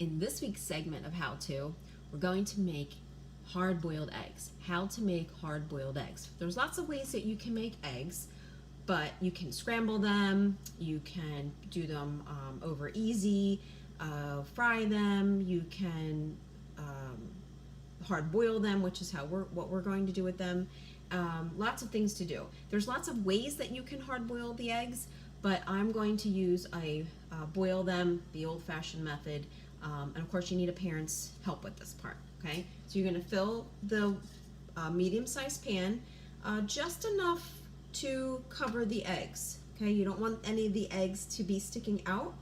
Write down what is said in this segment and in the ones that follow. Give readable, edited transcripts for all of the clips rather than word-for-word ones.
In this week's segment of How To, we're going to make hard-boiled eggs. How to make hard-boiled eggs. There's lots of ways that you can make eggs, but you can scramble them, you can do them over easy, fry them, you can hard boil them, which is what we're going to do with them. Lots of things to do. There's lots of ways that you can hard boil the eggs, but I'm going to use boil them the old-fashioned method. And of course you need a parent's help with this part, okay? So you're gonna fill the medium-sized pan just enough to cover the eggs, okay? You don't want any of the eggs to be sticking out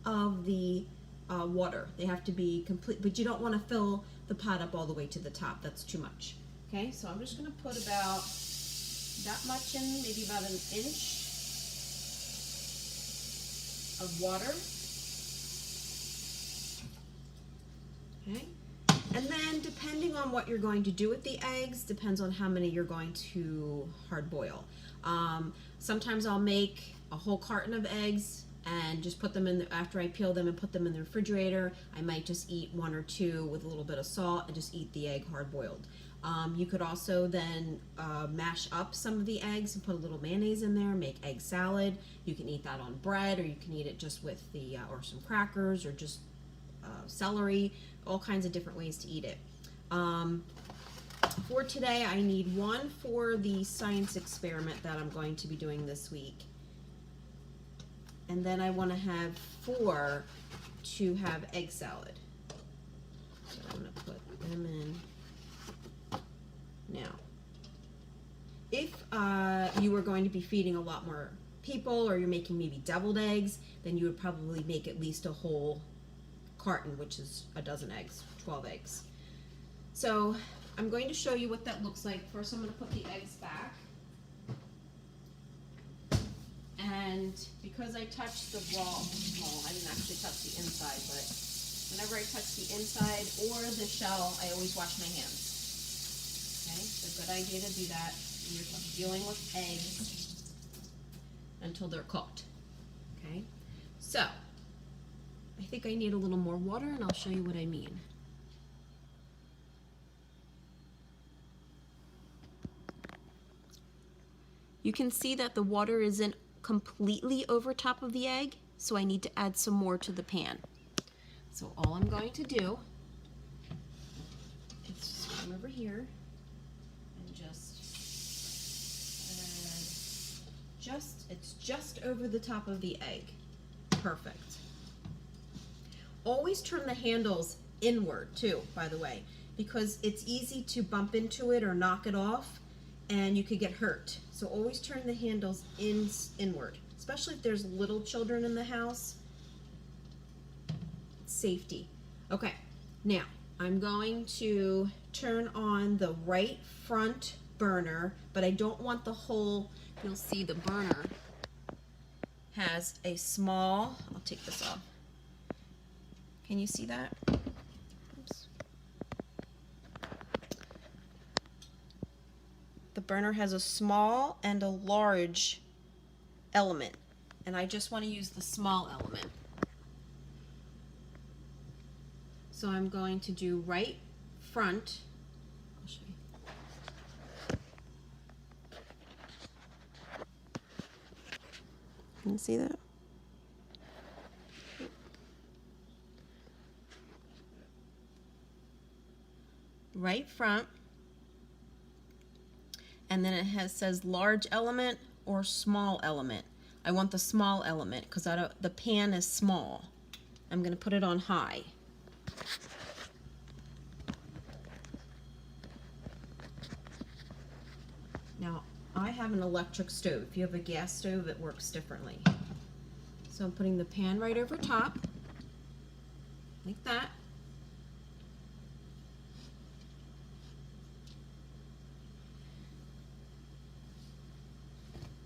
of the water. They have to be complete, but you don't wanna fill the pot up all the way to the top. That's too much, okay? So I'm just gonna put about that much in, maybe about an inch of water. Okay, and then depending on what you're going to do with the eggs, depends on how many you're going to hard boil. Sometimes I'll make a whole carton of eggs and just put them in after I peel them and put them in the refrigerator. I might just eat one or two with a little bit of salt and just eat the egg hard boiled. You could also then mash up some of the eggs and put a little mayonnaise in there, make egg salad. You can eat that on bread, or you can eat it just with the or some crackers, or just celery, all kinds of different ways to eat it. For today, I need one for the science experiment that I'm going to be doing this week. And then I want to have 4 to have egg salad. So I'm going to put them in now. If you were going to be feeding a lot more people, or you're making maybe deviled eggs, then you would probably make at least a whole carton, which is a dozen eggs, 12 eggs. So I'm going to show you what that looks like. First, I'm going to put the eggs back. And because I touched the raw, well, I didn't actually touch the inside, but whenever I touch the inside or the shell, I always wash my hands. Okay, it's a good idea to do that when you're dealing with eggs until they're cooked. Okay, so I think I need a little more water, and I'll show you what I mean. You can see that the water isn't completely over top of the egg, so I need to add some more to the pan. So all I'm going to do is just come over here and it's just over the top of the egg. Perfect. Always turn the handles inward too, by the way, because it's easy to bump into it or knock it off, and you could get hurt. So always turn the handles inward, especially if there's little children in the house. Safety. Okay, now I'm going to turn on the right front burner, but I don't want the whole, you'll see the burner has a small, I'll take this off. Can you see that? Oops. The burner has a small and a large element, and I just want to use the small element. So I'm going to do right front. I'll show you. Can you see that? Right front, and then it says large element or small element. I want the small element because the pan is small. I'm going to put it on high. Now I have an electric stove. If you have a gas stove, it works differently. So I'm putting the pan right over top, like that.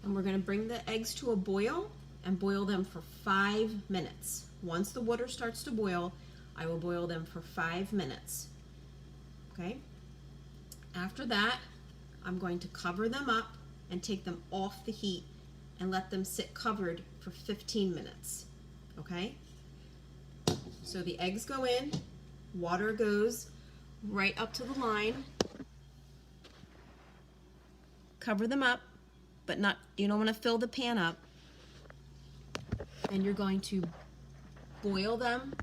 And we're going to bring the eggs to a boil and boil them for 5 minutes. Once the water starts to boil, I will boil them for 5 minutes. Okay? After that, I'm going to cover them up and take them off the heat and let them sit covered for 15 minutes. Okay? So the eggs go in, water goes right up to the line. Cover them up, but not, you don't want to fill the pan up. And you're going to boil them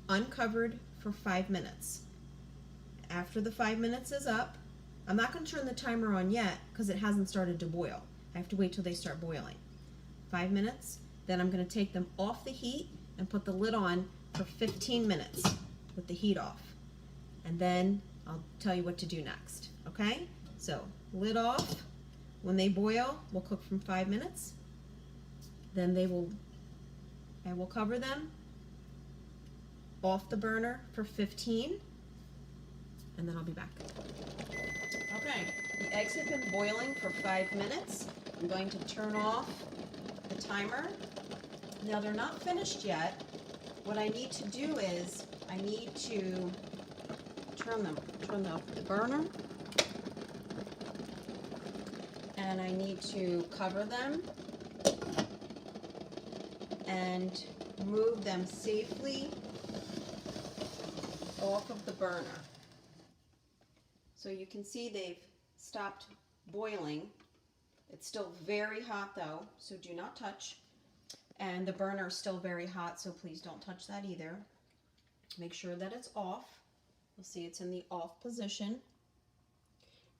uncovered for 5 minutes. After the 5 minutes is up, I'm not going to turn the timer on yet because it hasn't started to boil. I have to wait till they start boiling. 5 minutes, then I'm going to take them off the heat and put the lid on for 15 minutes with the heat off. And then I'll tell you what to do next, okay? So, lid off. When they boil, we'll cook from 5 minutes. Then I will cover them off the burner for 15, and then I'll be back. Okay, the eggs have been boiling for 5 minutes. I'm going to turn off the timer. Now they're not finished yet. What I need to do is I need to turn off the burner, and I need to cover them and move them safely off of the burner. So you can see they've stopped boiling. It's still very hot though, so do not touch. And the burner is still very hot, so please don't touch that either. Make sure that it's off. You'll see it's in the off position.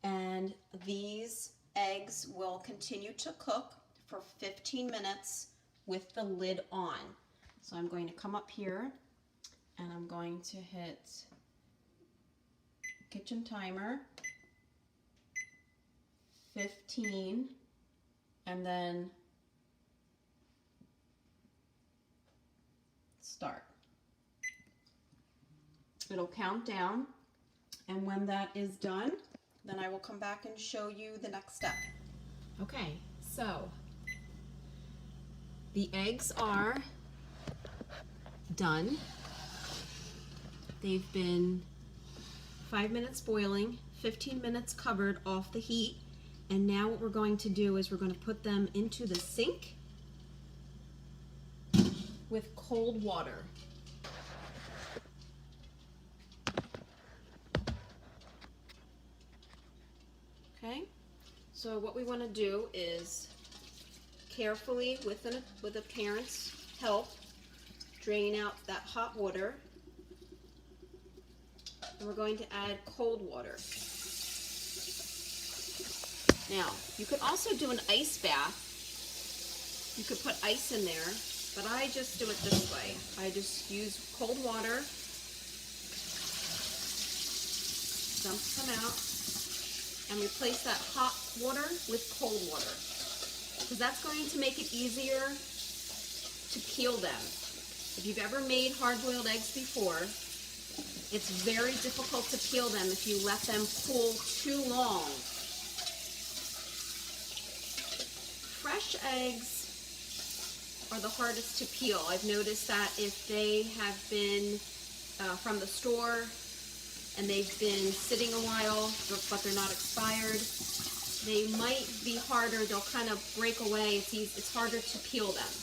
And these eggs will continue to cook for 15 minutes with the lid on. So I'm going to come up here and I'm going to hit kitchen timer, 15, and then start. It'll count down, and when that is done, then I will come back and show you the next step. Okay, so the eggs are done. They've been 5 minutes boiling, 15 minutes covered off the heat, and now what we're going to do is we're going to put them into the sink with cold water. Okay, so what we want to do is carefully, with a parent's help, drain out that hot water, and we're going to add cold water. Now, you could also do an ice bath. You could put ice in there, but I just do it this way. I just use cold water, dump some out, and replace that hot water with cold water, because that's going to make it easier to peel them. If you've ever made hard-boiled eggs before, it's very difficult to peel them if you let them cool too long. Fresh eggs are the hardest to peel. I've noticed that if they have been from the store and they've been sitting a while, but they're not expired, they might be harder. They'll kind of break away. It's harder to peel them.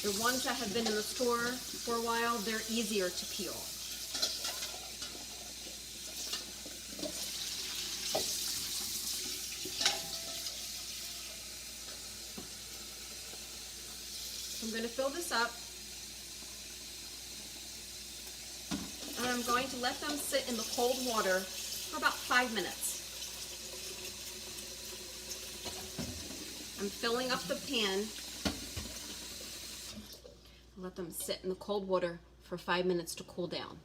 The ones that have been in the store for a while, they're easier to peel. I'm going to fill this up, and I'm going to let them sit in the cold water for about 5 minutes. I'm filling up the pan. Let them sit in the cold water for 5 minutes to cool down.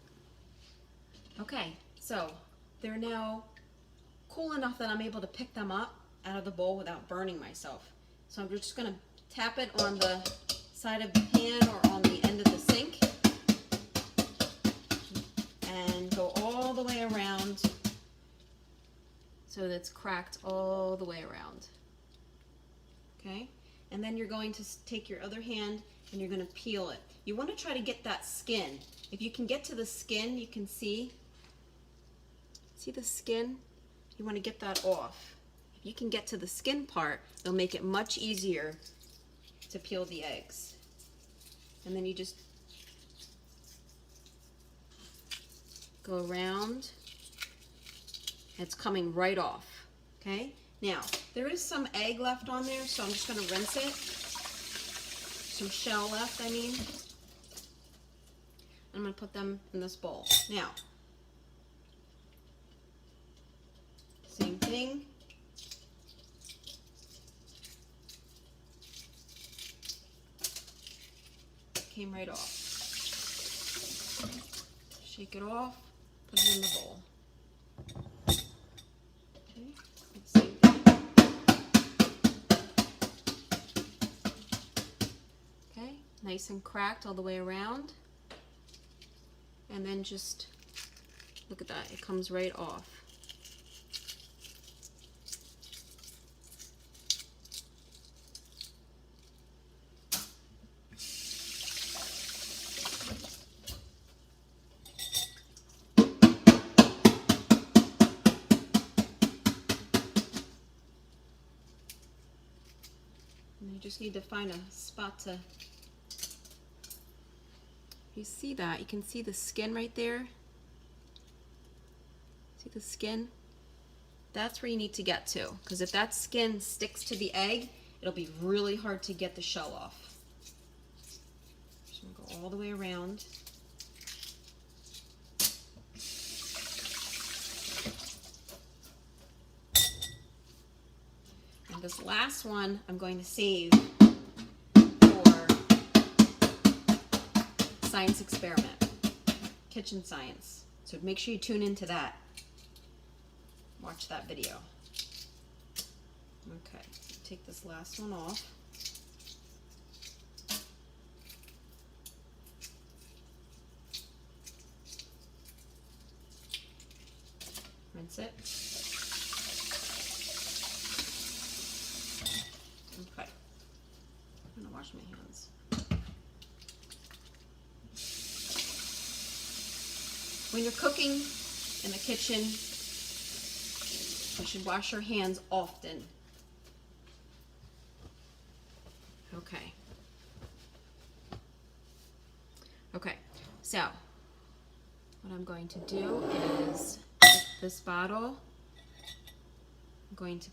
Okay, so they're now cool enough that I'm able to pick them up out of the bowl without burning myself. So I'm just going to tap it on the side of the pan or on the end of the sink and go all the way around so that it's cracked all the way around. Okay, and then you're going to take your other hand and you're going to peel it. You want to try to get that skin. If you can get to the skin, you can see the skin? You want to get that off. you can get to the skin part, it'll make it much easier to peel the eggs. And then you just go around. It's coming right off, okay? Now, there is some egg left on there, so I'm just gonna rinse it. Some shell left, I mean. I'm gonna put them in this bowl. Now, same thing. Came right off. Shake it off, put it in the bowl. Okay, same thing. Okay, nice and cracked all the way around. And then just, look at that, it comes right off. And you just need to find a spot to, you see that, you can see the skin right there. See the skin? That's where you need to get to, because if that skin sticks to the egg, it'll be really hard to get the shell off. Just gonna go all the way around. And this last one I'm going to save for science experiment, kitchen science. So make sure you tune into that. Watch that video. Okay, take this last one off. Rinse it. Okay, I'm gonna wash my hands. When you're cooking in the kitchen, you should wash your hands often. Okay. Okay, so what I'm going to do is take this bottle. I'm going to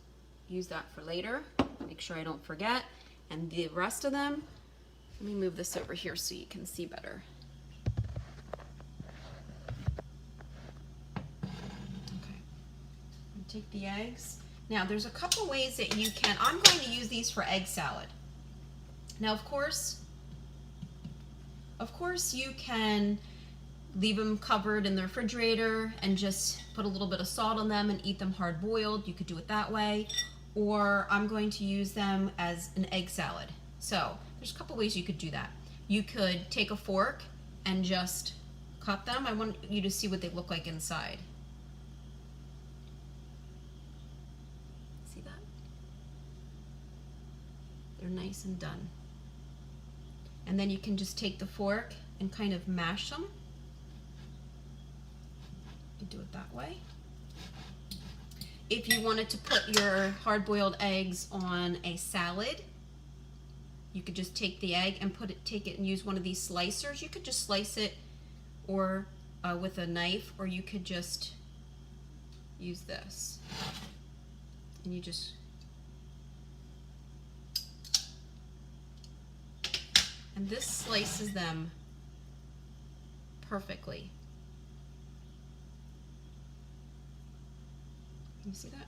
use that for later. Make sure I don't forget. And the rest of them, let me move this over here so you can see better. Take the eggs. Now there's a couple ways that you can, I'm going to use these for egg salad. Now of course you can leave them covered in the refrigerator and just put a little bit of salt on them and eat them hard boiled. You could do it that way. Or I'm going to use them as an egg salad. So there's a couple ways you could do that. You could take a fork and just cut them. I want you to see what they look like inside. They're nice and done. And then you can just take the fork and kind of mash them. You do it that way. If you wanted to put your hard-boiled eggs on a salad, you could just take the egg and take it and use one of these slicers. You could just slice it or with a knife, or you could just use this. And you just, and this slices them perfectly. Can you see that?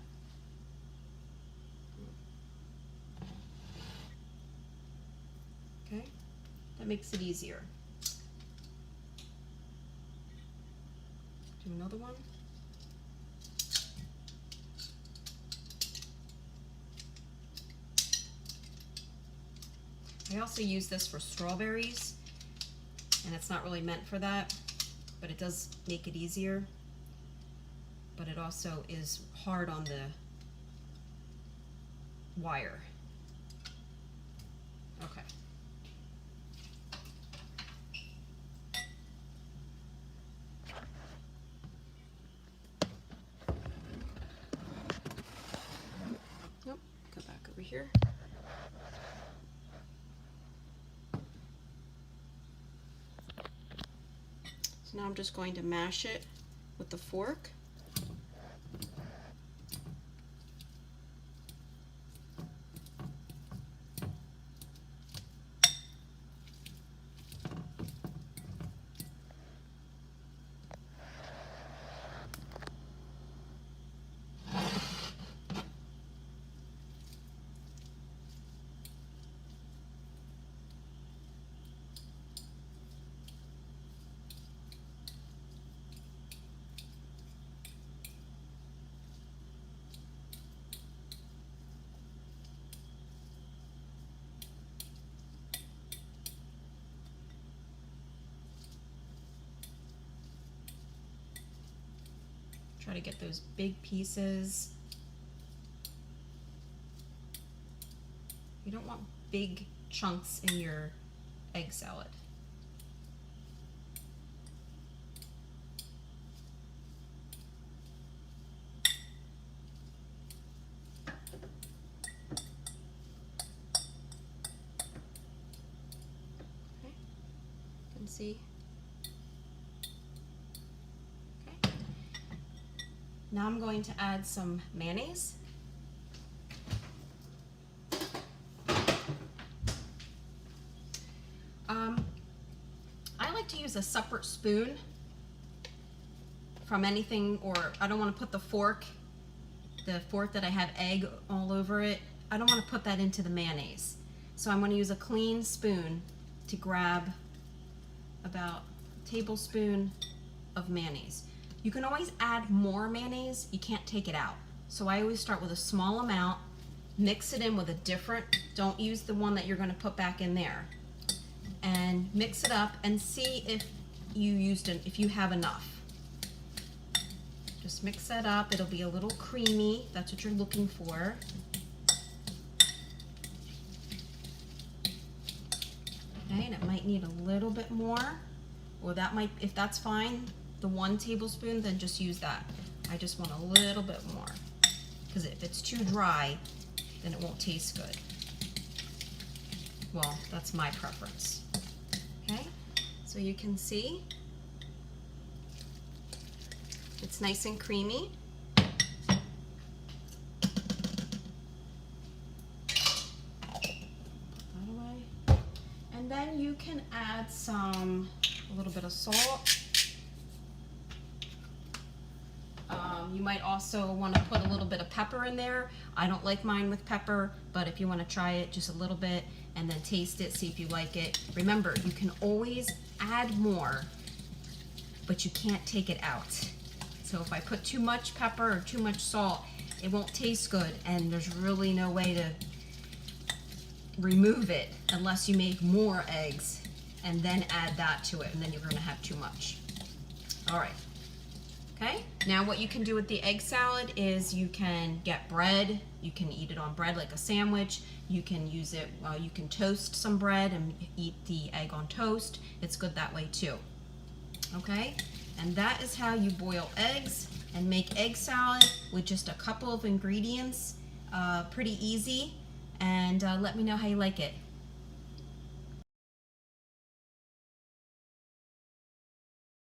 Okay, that makes it easier. Do another one. I also use this for strawberries, and it's not really meant for that, but it does make it easier. But it also is hard on the wire. Okay. here. So now I'm just going to mash it with the fork. Try to get those big pieces. You don't want big chunks in your egg salad. Okay, you can see. Now I'm going to add some mayonnaise. I like to use a separate spoon from anything, or I don't want to put the fork that I have egg all over it, I don't want to put that into the mayonnaise. So I'm going to use a clean spoon to grab about a tablespoon of mayonnaise. You can always add more mayonnaise, you can't take it out. So I always start with a small amount, mix it in with a different, don't use the one that you're gonna put back in there. And mix it up and see if you have enough. Just mix that up, it'll be a little creamy, that's what you're looking for. Okay, and it might need a little bit more, or that might, if that's fine, the 1 tablespoon, then just use that. I just want a little bit more, because if it's too dry, then it won't taste good. Well, that's my preference. Okay, so you can see it's nice and creamy. And then you can add a little bit of salt. You might also want to put a little bit of pepper in there. I don't like mine with pepper, but if you want to try it just a little bit and then taste it, see if you like it. Remember, you can always add more, but you can't take it out. So if I put too much pepper or too much salt, it won't taste good, and there's really no way to remove it unless you make more eggs and then add that to it, and then you're going to have too much. All right. Okay, now what you can do with the egg salad is you can get bread, you can eat it on bread like a sandwich, you can use it, you can toast some bread and eat the egg on toast. It's good that way too. Okay, and that is how you boil eggs and make egg salad with just a couple of ingredients. Pretty easy, and let me know how you like it.